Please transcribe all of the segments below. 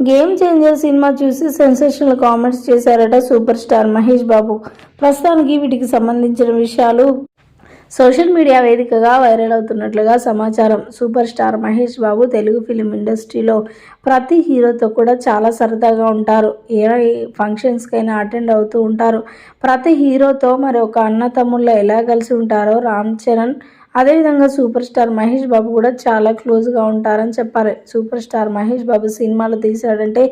Game changer cinema చూసి sensational comments చేశారట super star Mahesh Babu. ప్రస్తుతానికి వీటికి సంబంధించిన విషయాలు సోషల్ మీడియా వేదికగా వైరల్ అవుతున్నట్లుగా సమాచారం. Super star Mahesh Babu Telugu film ఇండస్ట్రీలో ప్రతి హీరోతో కూడా చాలా సరదాగా ఉంటారు. ఏ ఫంక్షన్స్కైనా అటెండ్ అవుతూ ఉంటారు. ప్రతి హీరోతో మరి ఒక అన్న తమ్ముళ్ళ ఎలా కలిసి ఉంటారో రామ్ చరణ్, అదేవిధంగా సూపర్ స్టార్ మహేష్ బాబు కూడా చాలా క్లోజ్గా ఉంటారని చెప్పారు. సూపర్ స్టార్ మహేష్ బాబు సినిమాలు తీశాడంటే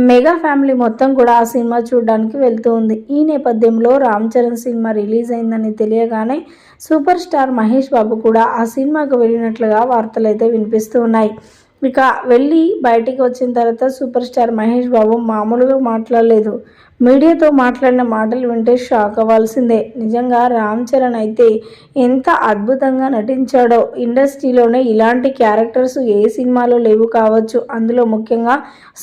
మెగా ఫ్యామిలీ మొత్తం కూడా ఆ సినిమా చూడడానికి వెళ్తూ ఉంది. ఈ నేపథ్యంలో రామ్ చరణ్ సినిమా రిలీజ్ అయిందని తెలియగానే సూపర్ స్టార్ మహేష్ బాబు కూడా ఆ సినిమాకు వెళ్ళినట్లుగా వార్తలు అయితే వినిపిస్తూ ఉన్నాయి. ఇక వెళ్ళి బయటికి వచ్చిన తర్వాత సూపర్ స్టార్ మహేష్ బాబు మామూలుగా మాట్లాడలేదు. మీడియాతో మాట్లాడిన మాటలు వింటే షాక్ అవ్వాల్సిందే. నిజంగా రామ్ చరణ్ అయితే ఎంత అద్భుతంగా నటించాడో. ఇండస్ట్రీలోనే ఇలాంటి క్యారెక్టర్స్ ఏ సినిమాలో లేవు కావచ్చు. అందులో ముఖ్యంగా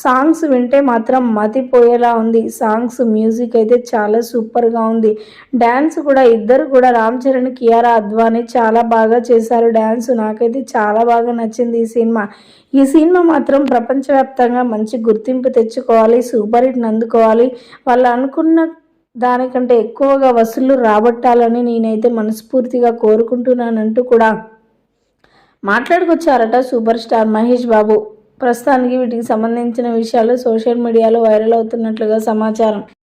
సాంగ్స్ వింటే మాత్రం మతిపోయేలా ఉంది. సాంగ్స్ మ్యూజిక్ అయితే చాలా సూపర్గా ఉంది. డ్యాన్స్ కూడా ఇద్దరు కూడా రామ్ చరణ్, కియారా అద్వానీ చాలా బాగా చేశారు డ్యాన్స్. నాకైతే చాలా బాగా నచ్చింది ఈ సినిమా మాత్రం ప్రపంచవ్యాప్తంగా మంచి గుర్తింపు తెచ్చుకోవాలి, సూపర్ హిట్ని అందుకోవాలి, వాళ్ళు అనుకున్న దానికంటే ఎక్కువగా వసూళ్లు రాబట్టాలని నేనైతే మనస్ఫూర్తిగా కోరుకుంటున్నానంటూ కూడా మాట్లాడుకొచ్చారట సూపర్ స్టార్ మహేష్ బాబు. ప్రస్తుతానికి వీటికి సంబంధించిన విషయాలు సోషల్ మీడియాలో వైరల్ అవుతున్నట్లుగా సమాచారం.